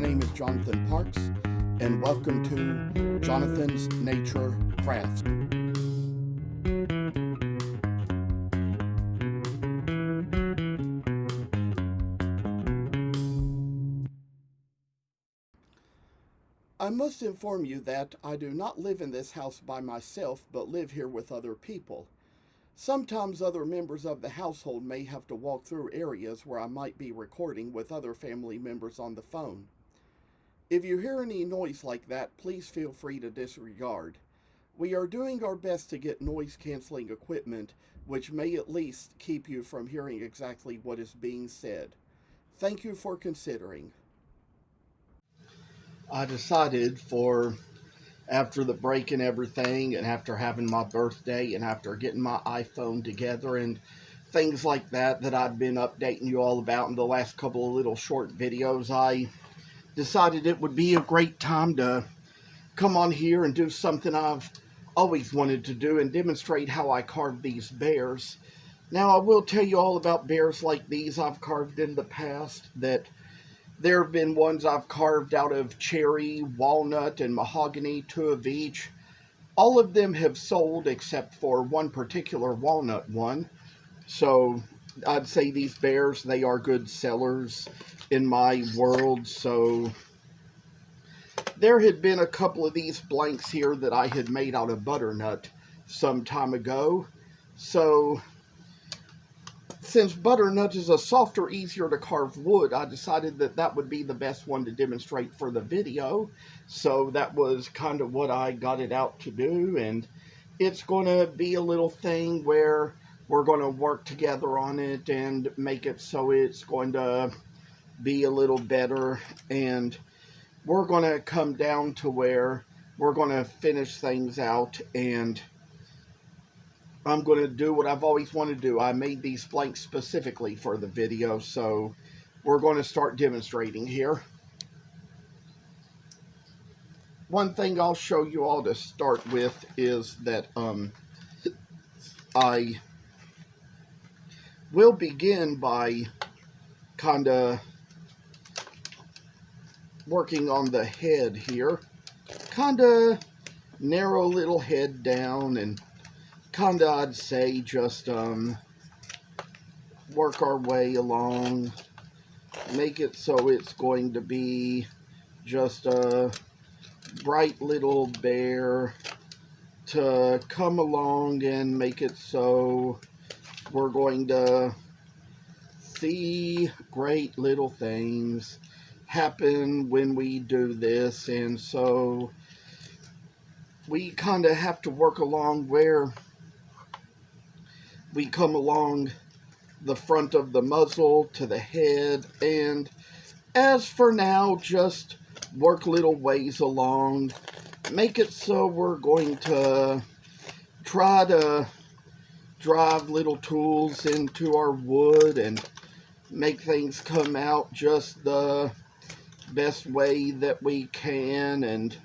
My name is Jonathan Parks, and welcome to Jonathan's Nature Crafts. I must inform you that I do not live in this house by myself, but live here with other people. Sometimes other members of the household may have to walk through areas where I might be recording with other family members on the phone. If you hear any noise like that, please feel free to disregard. We are doing our best to get noise-canceling equipment, which may at least keep you from hearing exactly what is being said. Thank you for considering. I decided after the break and everything, and after having my birthday, and after getting my iPhone together, and things like that I've been updating you all about in the last couple of little short videos, I decided it would be a great time to come on here and do something I've always wanted to do and demonstrate how I carved these bears. Now, I will tell you all about bears like these I've carved in the past. That there have been ones I've carved out of cherry, walnut, and mahogany, 2 of each. All of them have sold except for one particular walnut one. So I'd say these bears, they are good sellers in my world. So there had been a couple of these blanks here that I had made out of butternut some time ago. So since butternut is a softer, easier to carve wood, I decided that that would be the best one to demonstrate for the video. So that was kind of what I got it out to do, and it's going to be a little thing where we're going to work together on it and make it so it's going to be a little better, and we're going to come down to where we're going to finish things out, and I'm going to do what I've always wanted to do. I made these blanks specifically for the video, so we're going to start demonstrating here. One thing I'll show you all to start with is that I will begin by kind of working on the head here. Kind of narrow little head down, and kind of, I'd say, just work our way along, make it so it's going to be just a bright little bear to come along and make it so we're going to see great little things happen when we do this. And so we kind of have to work along where we come along the front of the muzzle to the head, and as for now, just work little ways along, make it so we're going to try to drive little tools into our wood and make things come out just the best way that we can, and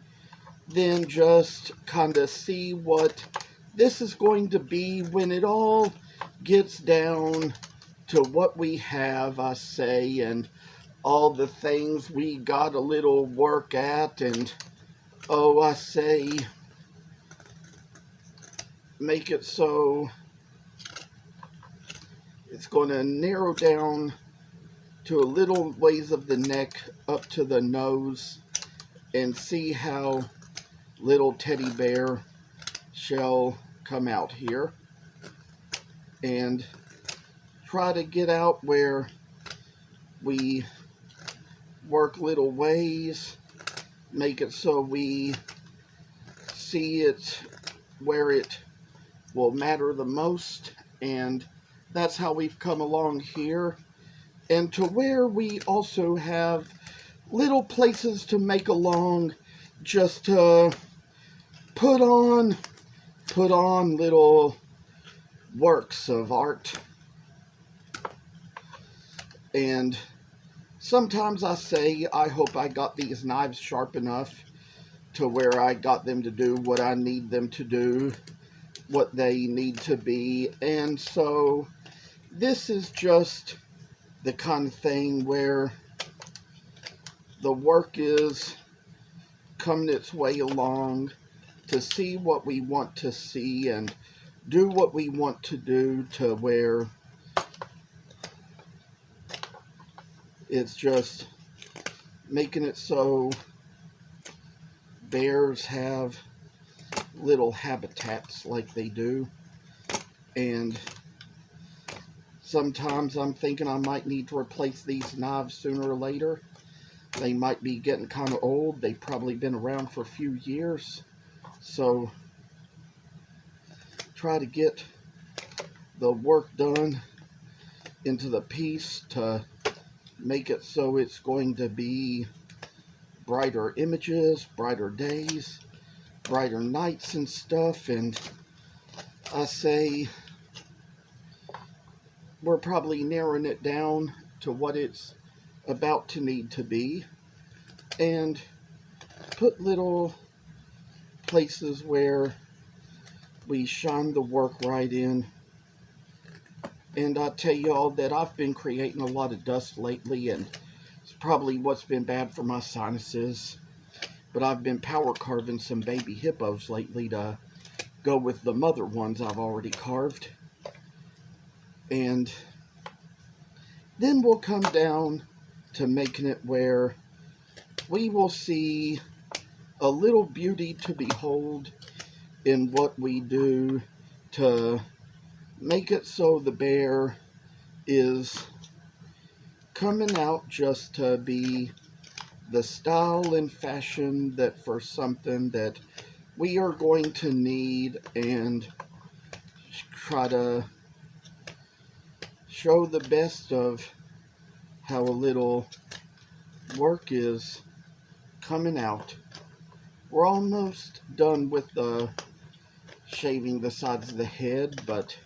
then just kind of see what this is going to be when it all gets down to what we have, I say, and all the things we got a little work at, and oh, I say, make it so it's going to narrow down to a little ways of the neck up to the nose, and see how little teddy bear shall come out here, and try to get out where we work little ways, make it so we see it where it will matter the most, and that's how we've come along here, and to where we also have little places to make along just to put on little works of art. And sometimes I say, I hope I got these knives sharp enough to where I got them to do what I need them to do, what they need to be. And so this is just the kind of thing where the work is coming its way along to see what we want to see and do what we want to do, to where it's just making it so bears have little habitats like they do. And sometimes I'm thinking I might need to replace these knives sooner or later. They might be getting kind of old. They've probably been around for a few years. So try to get the work done into the piece to make it so it's going to be brighter images, brighter days, brighter nights and stuff. And I say we're probably narrowing it down to what it's about to need to be, and put little places where we shine the work right in. And I tell y'all that I've been creating a lot of dust lately, and it's probably what's been bad for my sinuses. But I've been power carving some baby hippos lately to go with the mother ones I've already carved. And then we'll come down to making it where we will see a little beauty to behold in what we do to make it so the bear is coming out just to be the style and fashion that for something that we are going to need, and try to show the best of how a little work is coming out. We're almost done with the shaving the sides of the head, but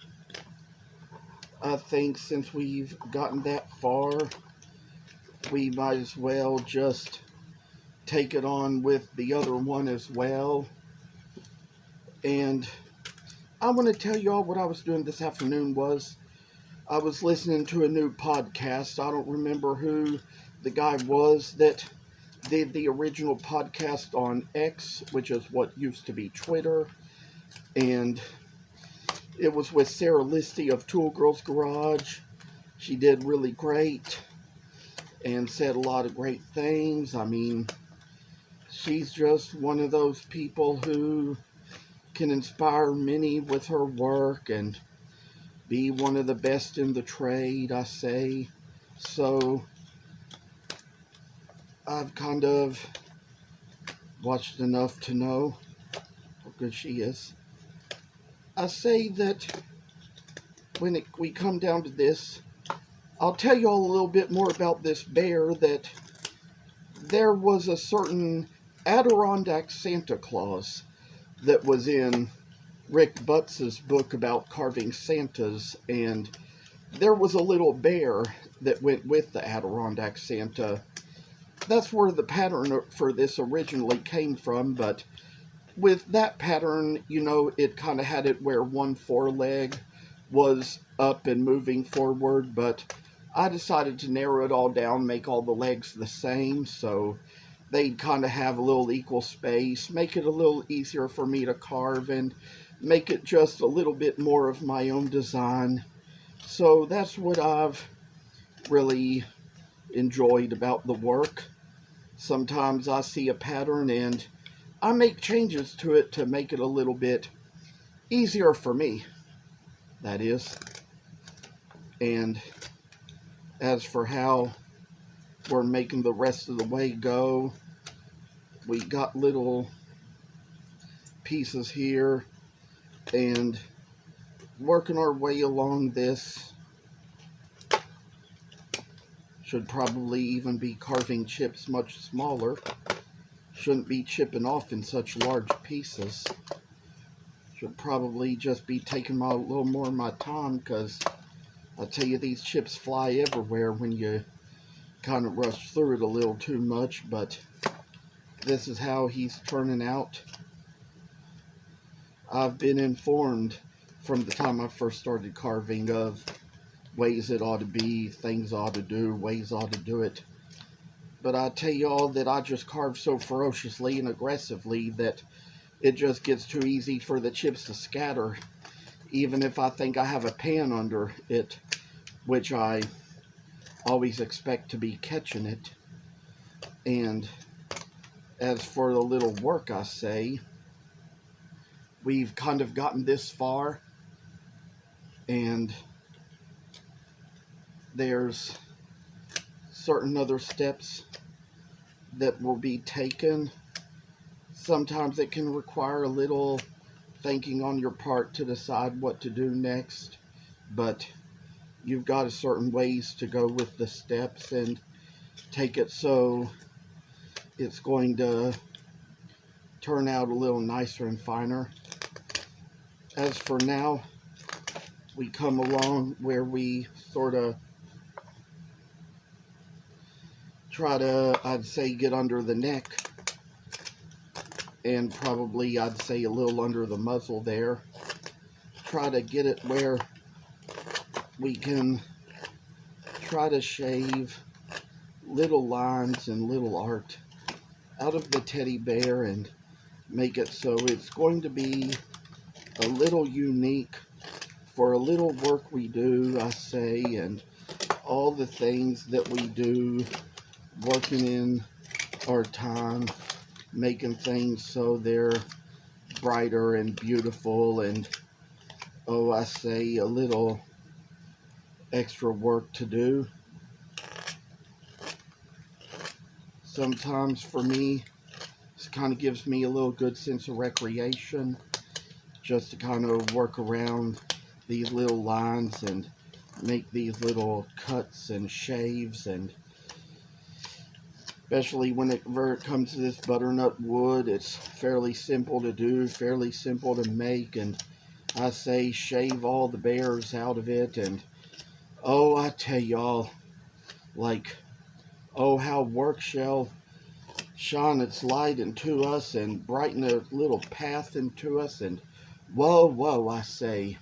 I think since we've gotten that far, we might as well just take it on with the other one as well. And I want to tell y'all what I was doing this afternoon was I was listening to a new podcast. I don't remember who the guy was that did the original podcast on X, which is what used to be Twitter. And it was with Sarah Listy of Tool Girls Garage. She did really great and said a lot of great things. I mean, she's just one of those people who can inspire many with her work and be one of the best in the trade, I say. So I've kind of watched enough to know how good she is. I say that when we come down to this, I'll tell you all a little bit more about this bear. That there was a certain Adirondack Santa Claus that was in Rick Butts' book about carving Santas, and there was a little bear that went with the Adirondack Santa. That's where the pattern for this originally came from, but with that pattern, you know, it kind of had it where one foreleg was up and moving forward, but I decided to narrow it all down, make all the legs the same, so they'd kind of have a little equal space, make it a little easier for me to carve, and make it just a little bit more of my own design. So that's what I've really enjoyed about the work. Sometimes I see a pattern and I make changes to it to make it a little bit easier for me, that is. And as for how we're making the rest of the way go, we got little pieces here and working our way along this. Should probably even be carving chips much smaller. Shouldn't be chipping off in such large pieces. Should probably just be taking a little more of my time, because I tell you, these chips fly everywhere when you kind of rush through it a little too much. But this is how he's turning out. I've been informed from the time I first started carving of ways it ought to be, things ought to do, ways ought to do it. But I tell y'all that I just carve so ferociously and aggressively that it just gets too easy for the chips to scatter, even if I think I have a pan under it, which I always expect to be catching it. And as for the little work I say, we've kind of gotten this far, and there's certain other steps that will be taken. Sometimes it can require a little thinking on your part to decide what to do next, but you've got a certain ways to go with the steps and take it so it's going to turn out a little nicer and finer. As for now, we come along where we sort of try to, I'd say, get under the neck, and probably I'd say a little under the muzzle there. Try to get it where we can try to shave little lines and little art out of the teddy bear and make it so it's going to be a little unique for a little work we do, I say, and all the things that we do working in our time, making things so they're brighter and beautiful, and oh, I say, a little extra work to do. Sometimes for me, this kind of gives me a little good sense of recreation, just to kind of work around these little lines and make these little cuts and shaves, and especially when it comes to this butternut wood, it's fairly simple to do, fairly simple to make, and I say shave all the bears out of it, and oh, I tell y'all, like, oh, how work shall shine its light into us and brighten a little path into us, and whoa, whoa, I say,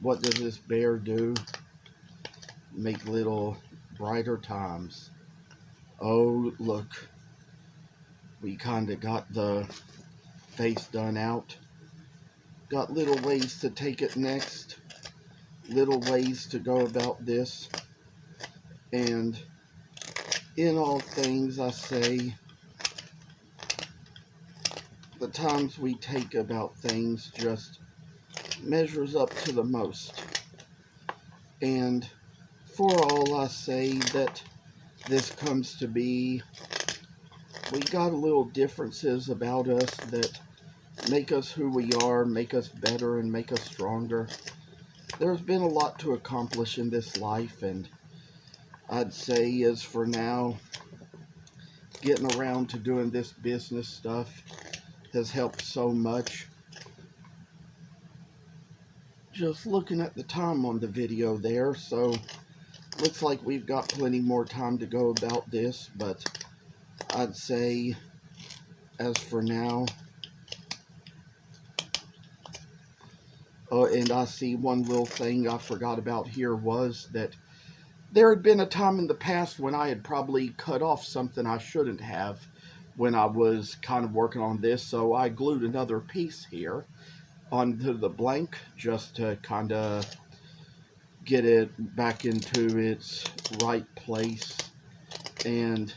what does this bear do? Make little brighter times. Oh, look, we kind of got the face done out. Got little ways to take it next, little ways to go about this, and in all things, I say, the times we take about things just measures up to the most. And for all, I say that this comes to be, we got a little differences about us that make us who we are, make us better, and make us stronger. There's been a lot to accomplish in this life, and I'd say, as for now, getting around to doing this business stuff has helped so much. Just looking at the time on the video there, so looks like we've got plenty more time to go about this, but I'd say, as for now, oh, and I see one little thing I forgot about here was that there had been a time in the past when I had probably cut off something I shouldn't have when I was kind of working on this, so I glued another piece here onto the blank just to kind of get it back into its right place and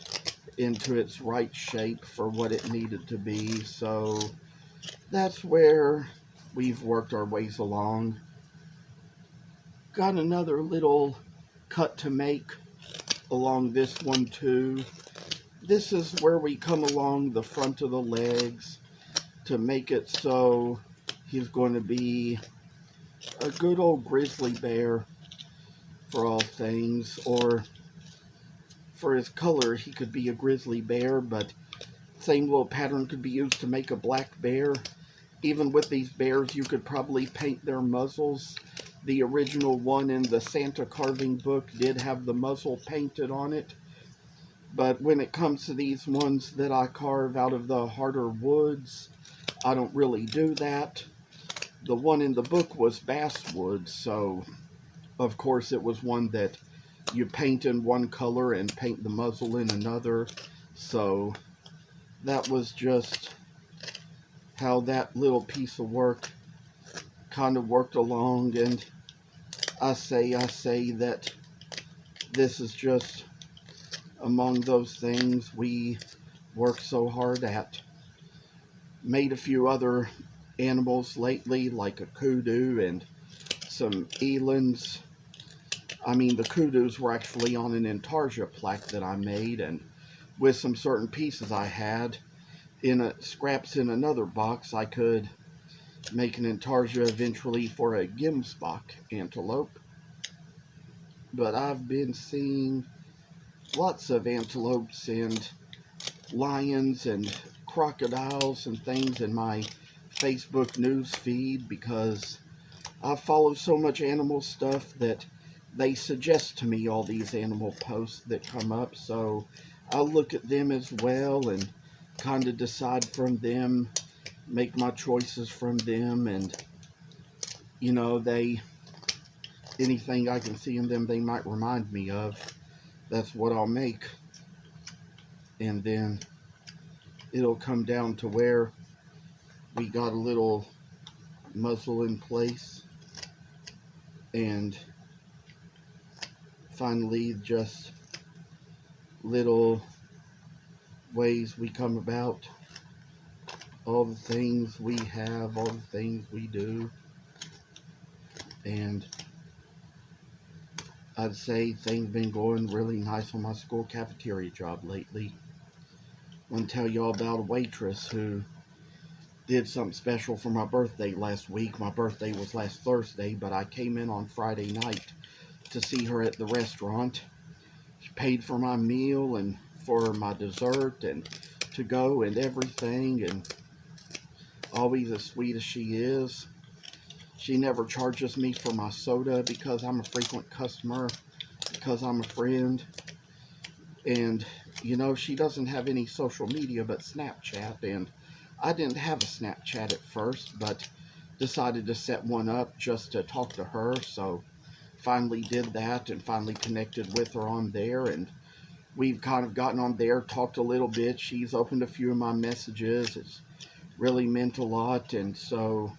into its right shape for what it needed to be. So that's where we've worked our ways along. Got another little cut to make along this one too. This is where we come along the front of the legs to make it so he's going to be a good old grizzly bear for all things, or for his color he could be a grizzly bear, but same little pattern could be used to make a black bear. Even with these bears, you could probably paint their muzzles. The original one in the Santa carving book did have the muzzle painted on it, but when it comes to these ones that I carve out of the harder woods, I don't really do that. The one in the book was basswood, so of course it was one that you paint in one color and paint the muzzle in another. So that was just how that little piece of work kind of worked along. And I say that this is just among those things we work so hard at. Made a few other animals lately, like a kudu and some elands. I mean, the kudus were actually on an intarsia plaque that I made, and with some certain pieces I had in scraps in another box, I could make an intarsia eventually for a gemsbok antelope. But I've been seeing lots of antelopes and lions and crocodiles and things in my Facebook news feed because I follow so much animal stuff that they suggest to me all these animal posts that come up, so I'll look at them as well and kind of decide from them, make my choices from them. And you know, anything I can see in them they might remind me of, that's what I'll make. And then it'll come down to where we got a little muzzle in place, and finally just little ways we come about, all the things we have, all the things we do. And I'd say things been going really nice on my school cafeteria job lately. I want to tell y'all about a waitress who did something special for my birthday last week. My birthday was last Thursday, but I came in on Friday night to see her at the restaurant. She paid for my meal and for my dessert and to go and everything, and always as sweet as she is. She never charges me for my soda because I'm a frequent customer, because I'm a friend. And, you know, she doesn't have any social media but Snapchat, and I didn't have a Snapchat at first, but decided to set one up just to talk to her, so finally did that and finally connected with her on there, and we've kind of gotten on there, talked a little bit. She's opened a few of my messages. It's really meant a lot, and so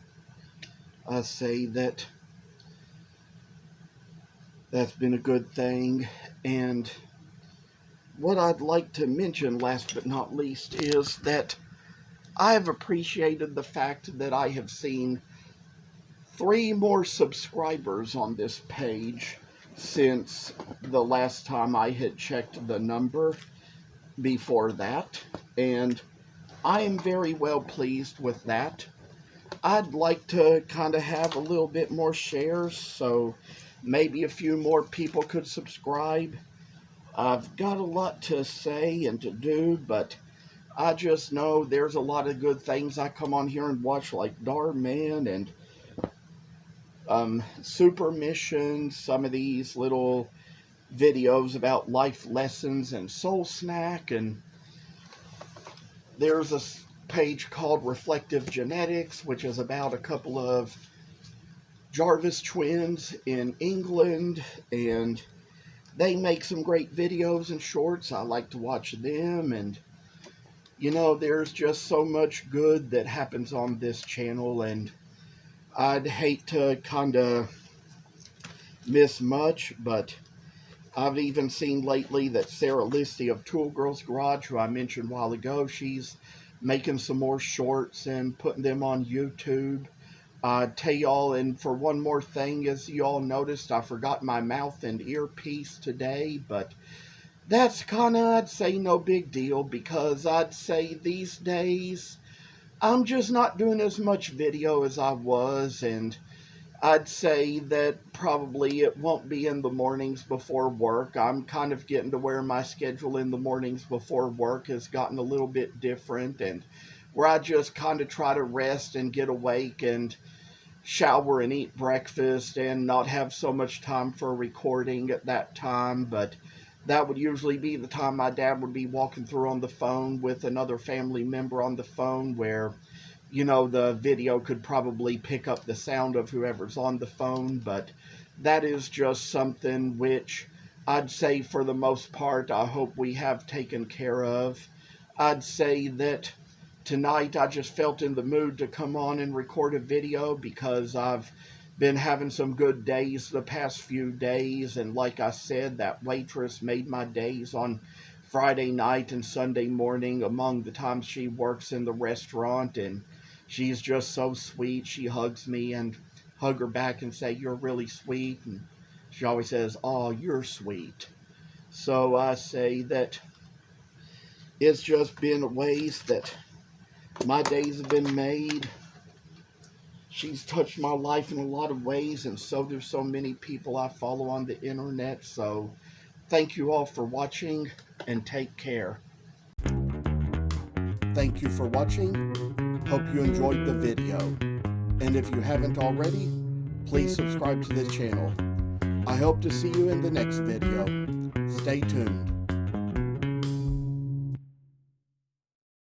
I say that that's been a good thing. And what I'd like to mention last but not least is that I have appreciated the fact that I have seen 3 more subscribers on this page since the last time I had checked the number before that, and I am very well pleased with that. I'd like to kind of have a little bit more shares, so maybe a few more people could subscribe. I've got a lot to say and to do, but I just know there's a lot of good things I come on here and watch, like Darman and Super Missions, some of these little videos about life lessons, and Soul Snack, and there's a page called Reflective Genetics, which is about a couple of Jarvis twins in England, and they make some great videos and shorts. I like to watch them, and you know, there's just so much good that happens on this channel, and I'd hate to kind of miss much, but I've even seen lately that Sarah Listy of Tool Girls Garage, who I mentioned a while ago, she's making some more shorts and putting them on YouTube. Tell y'all, and for one more thing, as y'all noticed, I forgot my mouth and earpiece today, but that's kind of, I'd say, no big deal, because I'd say these days I'm just not doing as much video as I was, and I'd say that probably it won't be in the mornings before work. I'm kind of getting to where my schedule in the mornings before work has gotten a little bit different, and where I just kind of try to rest and get awake and shower and eat breakfast and not have so much time for recording at that time. But that would usually be the time my dad would be walking through on the phone with another family member on the phone, where, you know, the video could probably pick up the sound of whoever's on the phone. But that is just something which I'd say for the most part, I hope we have taken care of. I'd say that tonight I just felt in the mood to come on and record a video because I've been having some good days the past few days, and like I said, that waitress made my days on Friday night and Sunday morning among the times she works in the restaurant, and she's just so sweet. She hugs me and hug her back and say, "You're really sweet," and she always says, "Oh, you're sweet." So I say that it's just been ways that my days have been made. She's touched my life in a lot of ways, and so do so many people I follow on the internet. So thank you all for watching, and take care. Thank you for watching. Hope you enjoyed the video. And if you haven't already, please subscribe to this channel. I hope to see you in the next video. Stay tuned.